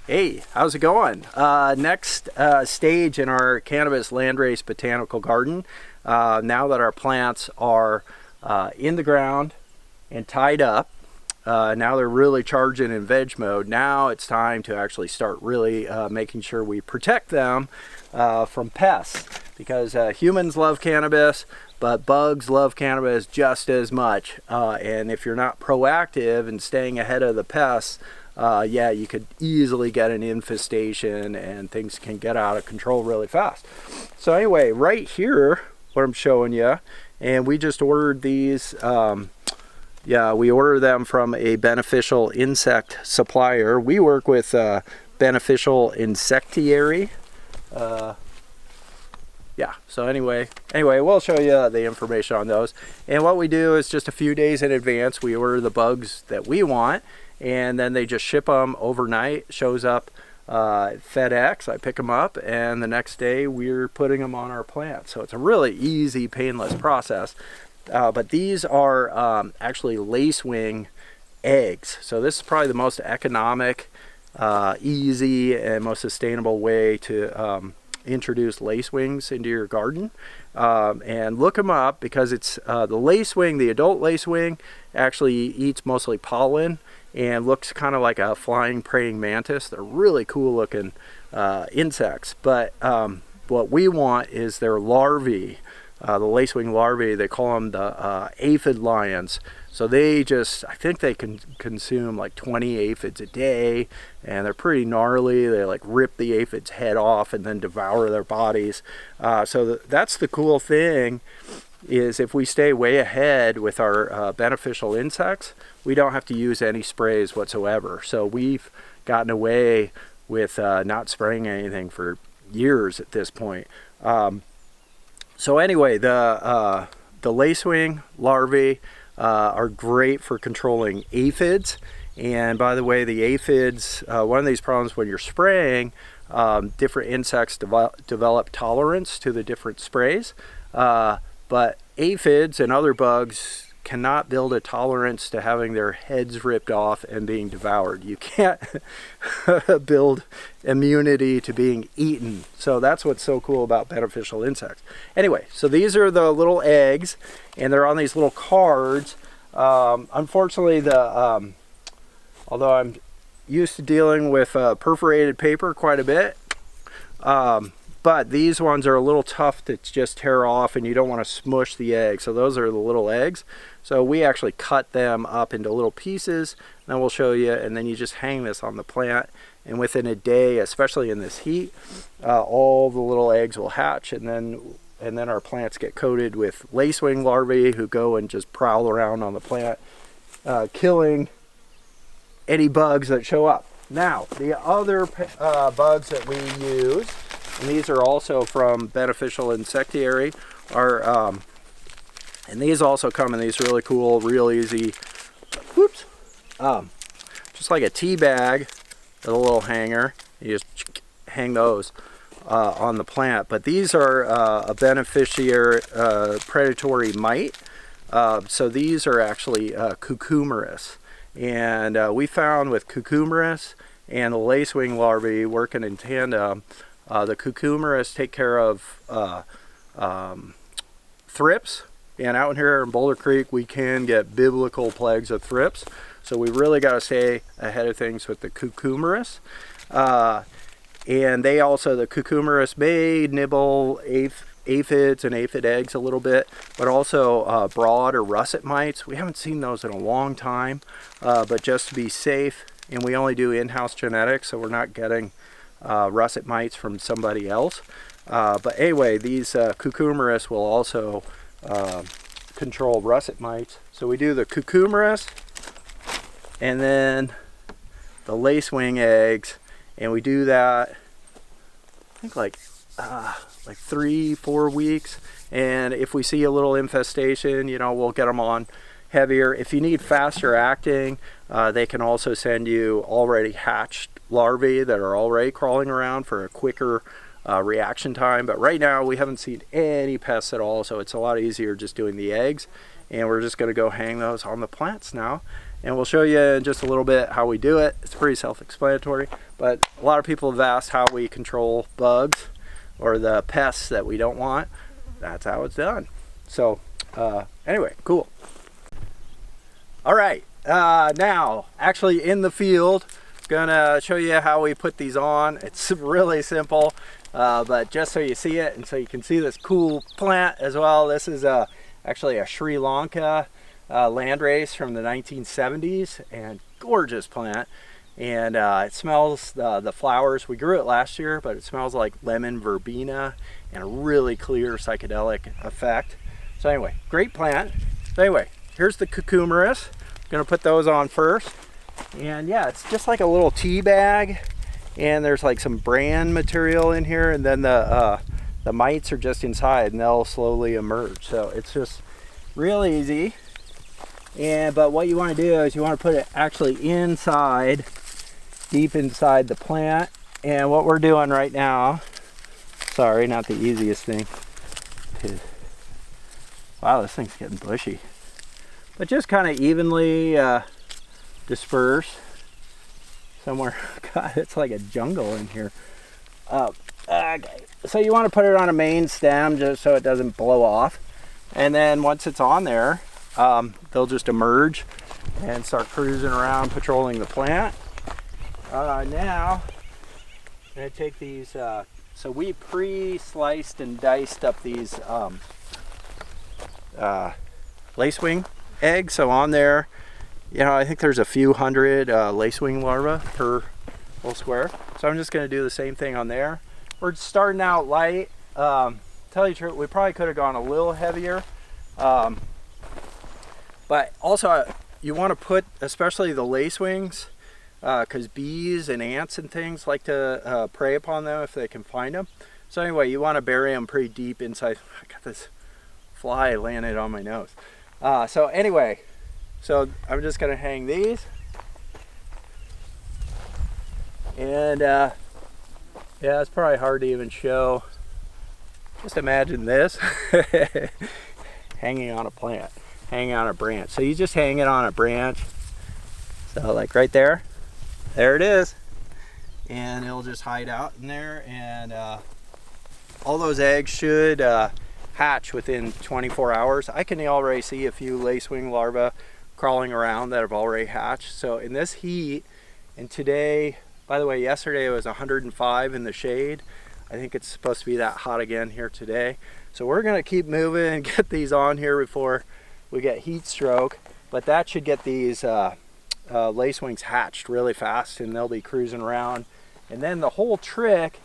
Hey, how's it going? Next stage in our cannabis landrace botanical garden. Now that our plants are in the ground and tied up, now they're really charging in veg mode. Now it's time to actually start really making sure we protect them from pests, because humans love cannabis, but bugs love cannabis just as much. And if you're not proactive and staying ahead of the pests, yeah, you could easily get an infestation and things can get out of control really fast. So anyway, right here, what I'm showing you, and we just ordered these, yeah, we ordered them from a beneficial insect supplier. We work with beneficial insectiary. Yeah, so anyway, we'll show you the information on those. And what we do is just a few days in advance, we order the bugs that we want, and then they just ship them overnight. Shows up FedEx, I pick them up, and the next day we're putting them on our plant. So it's a really easy, painless process. But these are actually lacewing eggs. So this is probably the most economic, easy, and most sustainable way to introduce lacewings into your garden. And look them up, because it's the lacewing, the adult lacewing, actually eats mostly pollen and looks kind of like a flying praying mantis. They're really cool looking insects, but what we want is their larvae, the lacewing larvae. They call them the aphid lions. So they just, I think they can consume like 20 aphids a day, and they're pretty gnarly. They like rip the aphid's head off and then devour their bodies. So that's the cool thing, is if we stay way ahead with our beneficial insects, we don't have to use any sprays whatsoever. So we've gotten away with not spraying anything for years at this point. So anyway, the lacewing larvae are great for controlling aphids. And by the way, the aphids, one of these problems when you're spraying, different insects develop tolerance to the different sprays. But aphids and other bugs cannot build a tolerance to having their heads ripped off and being devoured. You can't build immunity to being eaten. So that's what's so cool about beneficial insects. Anyway, so these are the little eggs, and they're on these little cards. Unfortunately, although I'm used to dealing with perforated paper quite a bit, but these ones are a little tough to just tear off, and you don't want to smush the egg. So those are the little eggs. So we actually cut them up into little pieces, and then we'll show you, and then you just hang this on the plant, and within a day, especially in this heat, all the little eggs will hatch, and then our plants get coated with lacewing larvae who go and just prowl around on the plant, killing any bugs that show up. Now, the other bugs that we use, and these are also from beneficial insectiary, are and these also come in these really cool, real easy, whoops, just like a tea bag with a little hanger. You just hang those on the plant. But these are a beneficiary predatory mite. So these are actually cucumeris. And we found with cucumeris and the lacewing larvae working in tandem, the cucumeris take care of thrips. And out here in Boulder Creek, we can get biblical plagues of thrips. So we really got to stay ahead of things with the cucumeris. And they also, the cucumeris may nibble aphids and aphid eggs a little bit, but also broad or russet mites. We haven't seen those in a long time, but just to be safe, and we only do in-house genetics, so we're not getting russet mites from somebody else. But anyway, these cucumeris will also control russet mites. So we do the cucumeris and then the lacewing eggs, and we do that I think like 3-4 weeks. And if we see a little infestation, you know, we'll get them on heavier. If you need faster acting, they can also send you already hatched larvae that are already crawling around for a quicker reaction time. But right now we haven't seen any pests at all, so it's a lot easier just doing the eggs, and we're just going to go hang those on the plants now. and we'll show you in just a little bit how we do it. It's pretty self-explanatory, but a lot of people have asked how we control bugs or the pests that we don't want. That's how it's done. So anyway, cool. All right, now actually in the field, gonna show you how we put these on. It's really simple, but just so you see it and so you can see this cool plant as well. This is actually a Sri Lanka landrace from the 1970s, and gorgeous plant. And it smells, the flowers, we grew it last year, but it smells like lemon verbena and a really clear psychedelic effect. So anyway, great plant. So anyway, here's the cucumeris. Gonna put those on first. And yeah, it's just like a little tea bag, and there's like some bran material in here, and then the mites are just inside and they'll slowly emerge. So it's just real easy. But what you want to do is you want to put it actually inside, deep inside the plant. And what we're doing right now, sorry, not the easiest thing. Wow, this thing's getting bushy. But just kind of evenly disperse somewhere. God, it's like a jungle in here. Okay. So you want to put it on a main stem just so it doesn't blow off. And then once it's on there, they'll just emerge and start cruising around patrolling the plant. Now, I'm going to take these, so we pre-sliced and diced up these lacewing eggs. So on there, you know, I think there's a few hundred lacewing larvae per whole square. So I'm just going to do the same thing on there. We're starting out light. Tell you the truth, we probably could have gone a little heavier. But also you want to put, especially the lacewings, because bees and ants and things like to prey upon them if they can find them. So anyway, you want to bury them pretty deep inside. I got this fly landed on my nose. So anyway, so I'm just going to hang these. And yeah, it's probably hard to even show. Just imagine this hanging on a plant, hanging on a branch. So you just hang it on a branch. So like right there, there it is. And it'll just hide out in there. And all those eggs should hatch within 24 hours. I can already see a few lacewing larvae crawling around that have already hatched. So in this heat, and today, by the way, yesterday it was 105 in the shade. I think it's supposed to be that hot again here today. So we're gonna keep moving and get these on here before we get heat stroke. But that should get these lacewings hatched really fast, and they'll be cruising around. And then the whole trick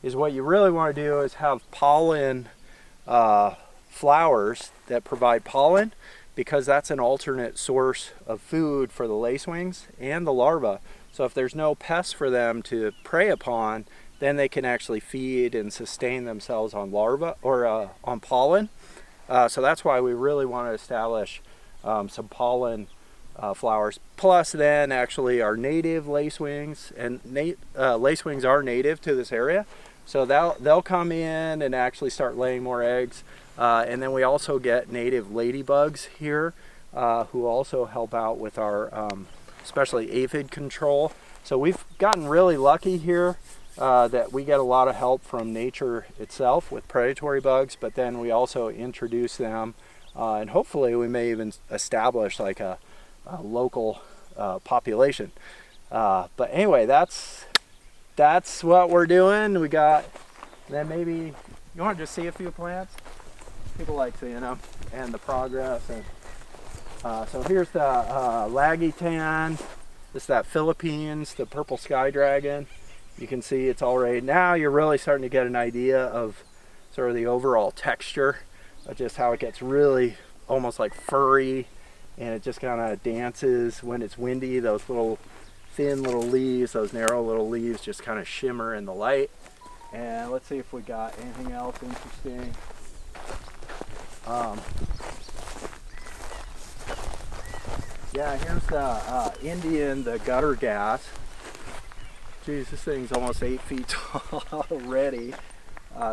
is, what you really wanna do is have pollen flowers that provide pollen, because that's an alternate source of food for the lacewings and the larvae. So if there's no pests for them to prey upon, then they can actually feed and sustain themselves on larvae or on pollen. So that's why we really want to establish some pollen flowers. Plus then actually our native lacewings, and lacewings are native to this area. So they'll come in and actually start laying more eggs. And then we also get native ladybugs here who also help out with our especially aphid control. So we've gotten really lucky here that we get a lot of help from nature itself with predatory bugs, but then we also introduce them and hopefully we may even establish like a local population. But anyway, that's what we're doing. We got, then maybe you want to just see a few plants. People like seeing them and the progress. And so here's the Lagitan. This is that Philippines, the purple sky dragon. You can see it's already, now you're really starting to get an idea of sort of the overall texture of just how it gets really almost like furry, and it just kind of dances when it's windy. Those little thin little leaves, those narrow little leaves just kind of shimmer in the light. And let's see if we got anything else interesting. Yeah, here's the Indian, the gutter gas. Geez, this thing's almost 8 feet tall already.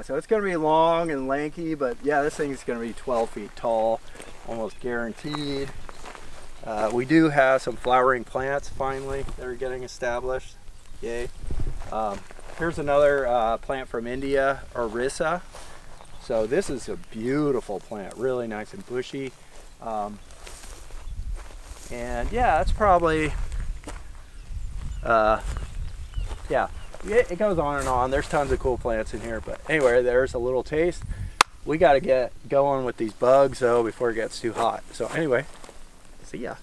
So it's going to be long and lanky, but yeah, this thing's going to be 12 feet tall, almost guaranteed. We do have some flowering plants finally that are getting established. Yay. Here's another plant from India, Orissa. So this is a beautiful plant, really nice and bushy. And yeah, that's probably, yeah, it goes on and on. There's tons of cool plants in here. But anyway, there's a little taste. We got to get going with these bugs though before it gets too hot. So anyway, see ya.